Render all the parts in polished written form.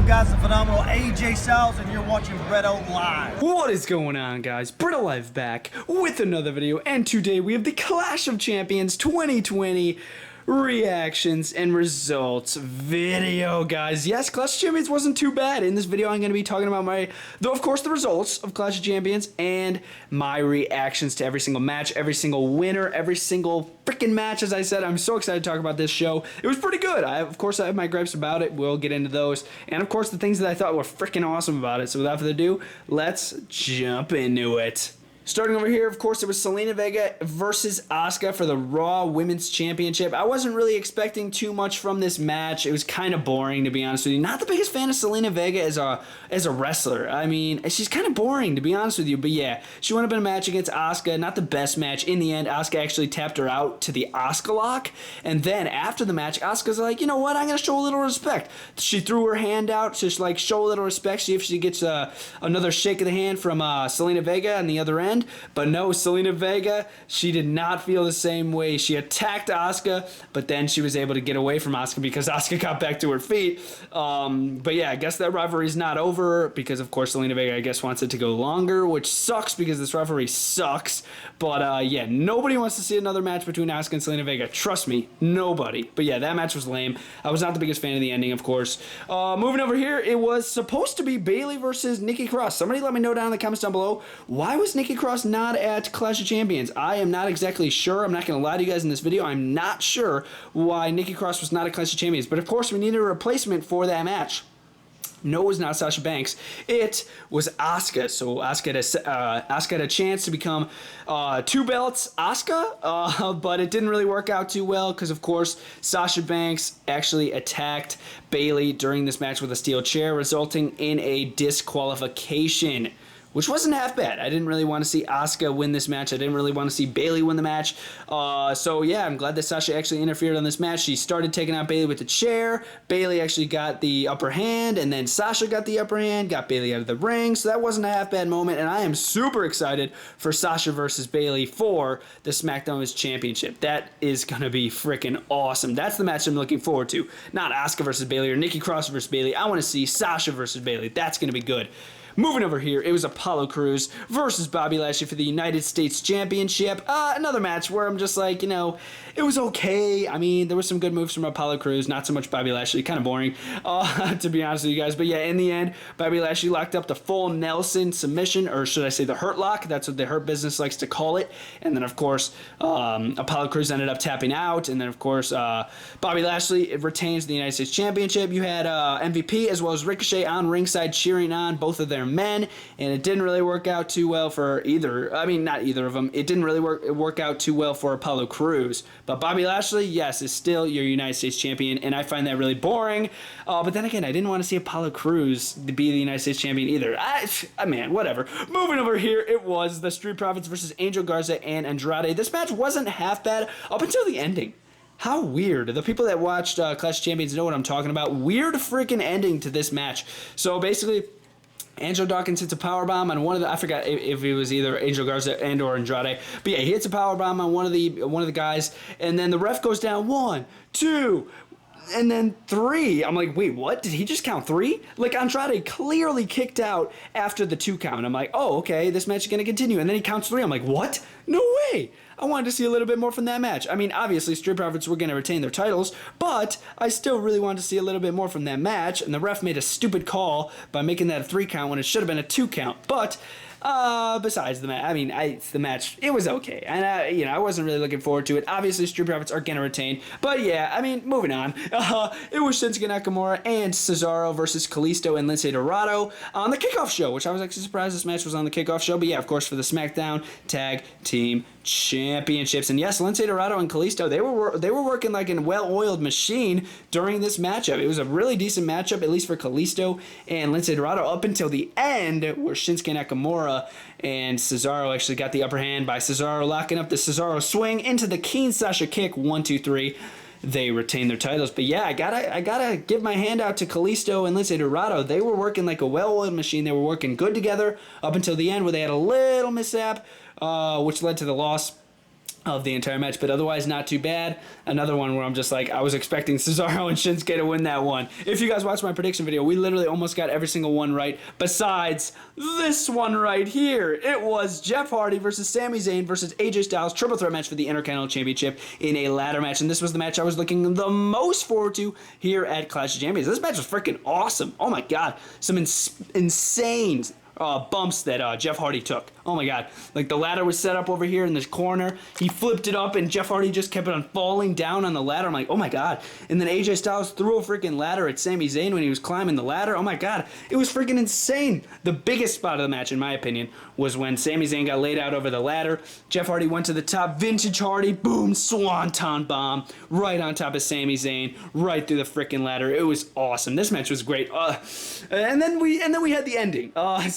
up, guys? The phenomenal AJ Styles, and you're watching BrettO Live. What is going on, guys? BrettO Live back with another video, and today we have the Clash of Champions 2020 reactions and results video, guys. Yes, Clash of Champions wasn't too bad. In this video, I'm going to be talking about of course, the results of Clash of Champions and my reactions to every single match, every single winner, every single freaking match. As I said, I'm so excited to talk about this show. It was pretty good. Of course, I have my gripes about it. We'll get into those. And of course, the things that I thought were freaking awesome about it. So without further ado, let's jump into it. Starting over here, of course, it was Zelina Vega versus Asuka for the Raw Women's Championship. I wasn't really expecting too much from this match. It was kind of boring, to be honest with you. Not the biggest fan of Zelina Vega as a wrestler. I mean, she's kind of boring, to be honest with you. But yeah, she went up in a match against Asuka. Not the best match. In the end, Asuka actually tapped her out to the Asuka lock. And then after the match, Asuka's like, you know what? I'm going to show a little respect. She threw her hand out to like show a little respect. See if she gets another shake of the hand from Zelina Vega on the other end. But no, Zelina Vega, she did not feel the same way. She attacked Asuka, but then she was able to get away from Asuka because Asuka got back to her feet. But yeah, I guess that rivalry's not over because, of course, Zelina Vega, I guess, wants it to go longer, which sucks because this rivalry sucks. But yeah, nobody wants to see another match between Asuka and Zelina Vega. Trust me, nobody. But yeah, that match was lame. I was not the biggest fan of the ending, of course. Moving over here, it was supposed to be Bayley versus Nikki Cross. Somebody let me know down in the comments down below, why was Nikki Cross not at Clash of Champions? I am not exactly sure. I'm not going to lie to you guys in this video. I'm not sure why Nikki Cross was not at Clash of Champions. But of course, we needed a replacement for that match. No, it was not Sasha Banks. It was Asuka. So Asuka had a chance to become 2 belts Asuka, but it didn't really work out too well because, of course, Sasha Banks actually attacked Bayley during this match with a steel chair, resulting in a disqualification, which wasn't half bad. I didn't really want to see Asuka win this match. I didn't really want to see Bayley win the match. So yeah, I'm glad that Sasha actually interfered on this match. She started taking out Bayley with the chair. Bayley actually got the upper hand, and then Sasha got the upper hand, got Bayley out of the ring. So that wasn't a half bad moment, and I am super excited for Sasha versus Bayley for the SmackDown Women's Championship. That is going to be freaking awesome. That's the match I'm looking forward to. Not Asuka versus Bayley or Nikki Cross versus Bayley. I want to see Sasha versus Bayley. That's going to be good. Moving over here, it was Apollo Crews versus Bobby Lashley for the United States Championship. Another match where I'm just like, you know, it was okay. I mean, there were some good moves from Apollo Crews, not so much Bobby Lashley. Kind of boring, to be honest with you guys. But yeah, in the end, Bobby Lashley locked up the full Nelson submission, or should I say the Hurt Lock? That's what the Hurt Business likes to call it. And then, of course, Apollo Crews ended up tapping out. And then, of course, Bobby Lashley retains the United States Championship. You had MVP as well as Ricochet on ringside cheering on both of their men, and it didn't really work out too well for either. I mean, not either of them. It didn't really work out too well for Apollo Crews. But Bobby Lashley, yes, is still your United States champion, and I find that really boring. But then again, I didn't want to see Apollo Crews be the United States champion either. Man, whatever. Moving over here, it was the Street Profits versus Angel Garza and Andrade. This match wasn't half bad up until the ending. How weird. The people that watched Clash of Champions know what I'm talking about. Weird freaking ending to this match. So basically, Angelo Dawkins hits a powerbomb on one of the, I forgot if it was either Angel Garza and or Andrade, but yeah, he hits a powerbomb on one of the guys, and then the ref goes down 1, 2, and then 3. I'm like, wait, what? Did he just count 3? Like, Andrade clearly kicked out after the 2 count. I'm like, oh, okay, this match is going to continue. And then he counts 3. I'm like, what? No way. I wanted to see a little bit more from that match. I mean, obviously, Street Profits were going to retain their titles, but I still really wanted to see a little bit more from that match, and the ref made a stupid call by making that a 3 count when it should have been a 2 count. But besides the match, I mean, the match, it was okay, and I wasn't really looking forward to it. Obviously, Street Profits are going to retain, but yeah, I mean, moving on. It was Shinsuke Nakamura and Cesaro versus Kalisto and Dorado on the kickoff show, which I was actually surprised this match was on the kickoff show, but yeah, of course, for the SmackDown Tag Team Championships. And yes, Dorado and Kalisto, they were working like a well-oiled machine during this matchup. It was a really decent matchup, at least for Kalisto and Dorado, up until the end, where Shinsuke Nakamura and Cesaro actually got the upper hand by Cesaro locking up the Cesaro swing into the Kinshasa kick. 1, 2, 3. They retained their titles. But yeah, I gotta give my hand out to Kalisto and Dorado. They were working like a well-oiled machine. They were working good together up until the end, where they had a little mishap, which led to the loss. of the entire match, but otherwise not too bad. Another one where I'm just like, I was expecting Cesaro and Shinsuke to win that one. If you guys watched my prediction video, we literally almost got every single one right, besides this one right here. It was Jeff Hardy versus Sami Zayn versus AJ Styles, triple threat match for the Intercontinental Championship in a ladder match, and this was the match I was looking the most forward to here at Clash of Champions. This match was freaking awesome. Oh my god, some insane bumps that Jeff Hardy took. Oh my god. Like, the ladder was set up over here in this corner. He flipped it up, and Jeff Hardy just kept on falling down on the ladder. I'm like, oh my god. And then AJ Styles threw a freaking ladder at Sami Zayn when he was climbing the ladder. Oh my god. It was freaking insane. The biggest spot of the match, in my opinion, was when Sami Zayn got laid out over the ladder. Jeff Hardy went to the top. Vintage Hardy, boom, swanton bomb, right on top of Sami Zayn, right through the freaking ladder. It was awesome. This match was great. And then we had the ending.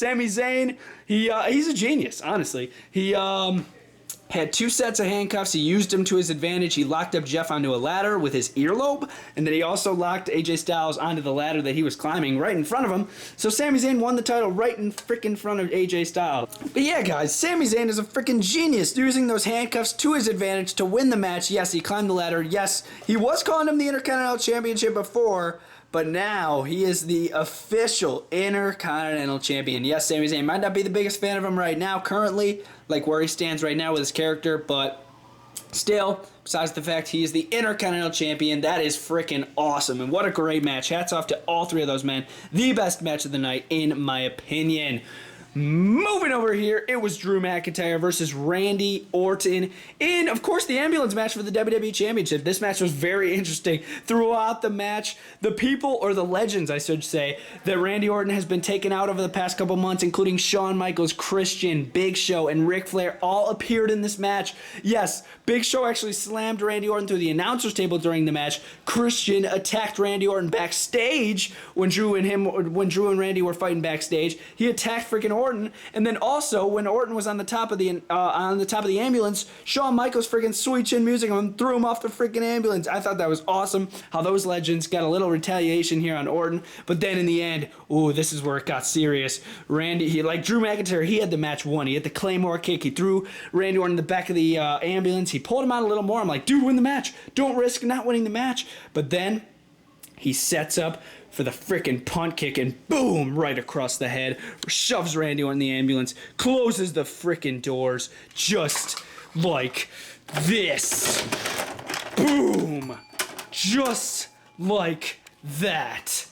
Sami Zayn, he's a genius, honestly. He had 2 sets of handcuffs. He used them to his advantage. He locked up Jeff onto a ladder with his earlobe, and then he also locked AJ Styles onto the ladder that he was climbing right in front of him. So Sami Zayn won the title right in freaking front of AJ Styles. But yeah, guys, Sami Zayn is a freaking genius, using those handcuffs to his advantage to win the match. Yes, he climbed the ladder. Yes, he was calling him the Intercontinental Championship before, but now he is the official Intercontinental Champion. Yes, Sami Zayn might not be the biggest fan of him right now, currently, like where he stands right now with his character, but still, besides the fact he is the Intercontinental Champion, that is freaking awesome. And what a great match. Hats off to all 3 of those men. The best match of the night, in my opinion. Moving over here, it was Drew McIntyre versus Randy Orton in, of course, the ambulance match for the WWE Championship. This match was very interesting. Throughout the match, the people, or the legends, I should say, that Randy Orton has been taken out over the past couple months, including Shawn Michaels, Christian, Big Show, and Ric Flair, all appeared in this match. Yes, Big Show actually slammed Randy Orton through the announcer's table during the match. Christian attacked Randy Orton backstage when Drew and Randy were fighting backstage. He attacked freaking Orton, and then also when Orton was on the top of the ambulance, Shawn Michaels freaking sweet chin music and threw him off the freaking ambulance. I thought that was awesome. How those legends got a little retaliation here on Orton, but then in the end, ooh, this is where it got serious. Like Drew McIntyre, he had the match won. He had the Claymore kick. He threw Randy Orton in the back of the ambulance. He pulled him out a little more. I'm like, dude, win the match. Don't risk not winning the match. But then he sets up for the freaking punt kick, and boom, right across the head, shoves Randy Orton in the ambulance, closes the freaking doors, just like this. Boom. Just like that.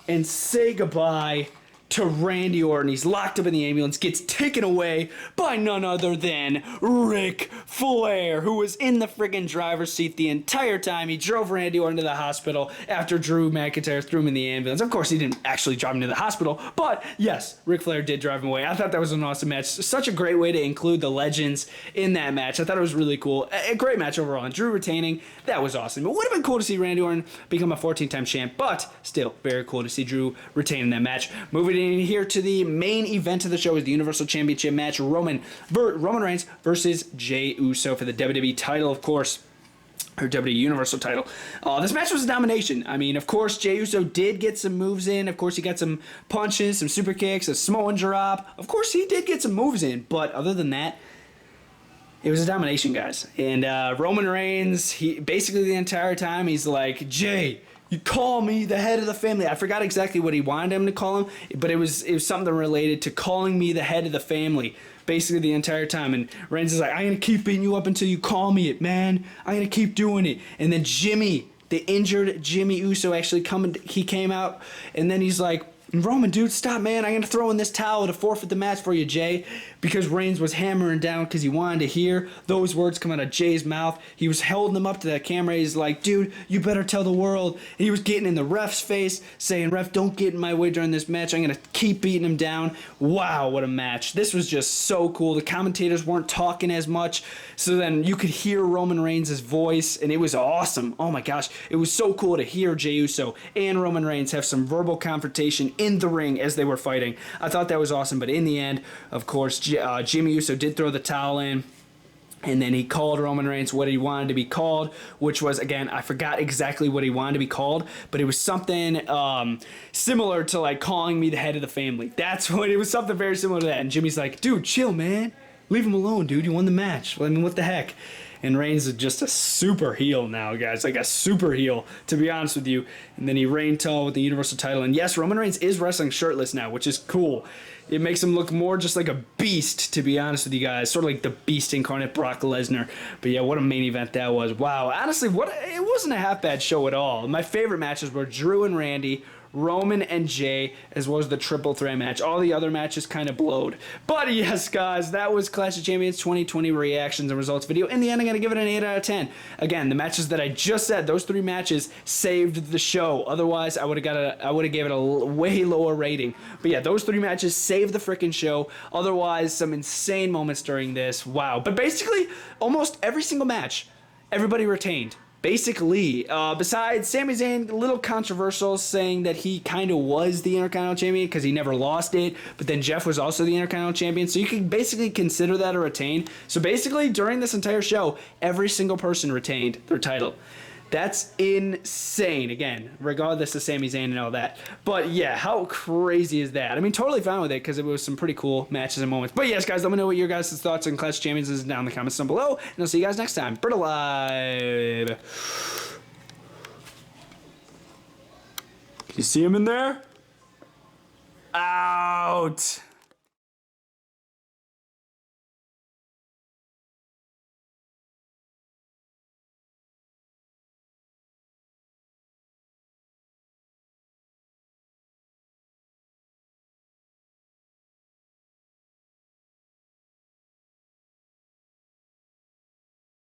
And say goodbye to Randy Orton. He's locked up in the ambulance, gets taken away by none other than Ric Flair, who was in the friggin' driver's seat the entire time. He drove Randy Orton to the hospital after Drew McIntyre threw him in the ambulance. Of course, he didn't actually drive him to the hospital, but yes, Ric Flair did drive him away. I thought that was an awesome match. Such a great way to include the legends in that match. I thought it was really cool. A great match overall, and Drew retaining, that was awesome. It would have been cool to see Randy Orton become a 14-time champ, but still very cool to see Drew retain that match. Moving in here to the main event of the show is the Universal Championship match. Roman Reigns versus Jay Uso for the WWE title, of course. Or WWE Universal title. This match was a domination. I mean, of course, Jay Uso did get some moves in. Of course, he got some punches, some super kicks, a Samoan drop. Of course, he did get some moves in. But other than that, it was a domination, guys. And Roman Reigns, he basically the entire time, he's like, Jay, you call me the head of the family. I forgot exactly what he wanted him to call him, but it was something related to calling me the head of the family, basically the entire time. And Reigns is like, I'm going to keep beating you up until you call me it, man. I'm going to keep doing it. And then Jimmy, the injured Jimmy Uso, actually he came out, and then he's like, Roman, dude, stop, man. I'm going to throw in this towel to forfeit the match for you, Jay. Because Reigns was hammering down because he wanted to hear those words come out of Jay's mouth. He was holding them up to the camera. He's like, dude, you better tell the world. And he was getting in the ref's face, saying, ref, don't get in my way during this match. I'm going to keep beating him down. Wow, what a match. This was just so cool. The commentators weren't talking as much, so then you could hear Roman Reigns' voice, and it was awesome. Oh my gosh. It was so cool to hear Jey Uso and Roman Reigns have some verbal confrontation in the ring as they were fighting. I thought that was awesome, but in the end, of course, Jimmy Uso did throw the towel in, and then he called Roman Reigns what he wanted to be called, which was, again, I forgot exactly what he wanted to be called, but it was something similar to like calling me the head of the family. That's what it was, something very similar to that. And Jimmy's like, dude, chill, man. Leave him alone, dude. You won the match. I mean, what the heck? And Reigns is just a super heel now, guys. Like a super heel, to be honest with you. And then he reigned tall with the Universal title. And yes, Roman Reigns is wrestling shirtless now, which is cool. It makes him look more just like a beast, to be honest with you guys. Sort of like the beast incarnate Brock Lesnar. But yeah, what a main event that was. Wow. Honestly, it wasn't a half bad show at all. My favorite matches were Drew and Randy, Roman and Jay, as well as the triple threat match. All the other matches kind of blowed. But yes, guys, that was Clash of Champions 2020 reactions and results video. In the end, I'm going to give it an 8 out of 10. Again, the matches that I just said, those 3 matches saved the show. Otherwise, I would have gave it a way lower rating. But yeah, those 3 matches saved the freaking show. Otherwise, some insane moments during this. Wow. But basically, almost every single match, everybody retained. Basically, besides Sami Zayn, a little controversial, saying that he kind of was the Intercontinental Champion because he never lost it, but then Jeff was also the Intercontinental Champion, so you can basically consider that a retain. So basically, during this entire show, every single person retained their title. That's insane, again, regardless of Sami Zayn and all that. But yeah, how crazy is that? I mean, totally fine with it because it was some pretty cool matches and moments. But yes, guys, let me know what your guys' thoughts on Clash of Champions is down in the comments down below. And I'll see you guys next time. BrettO Live. You see him in there? Out.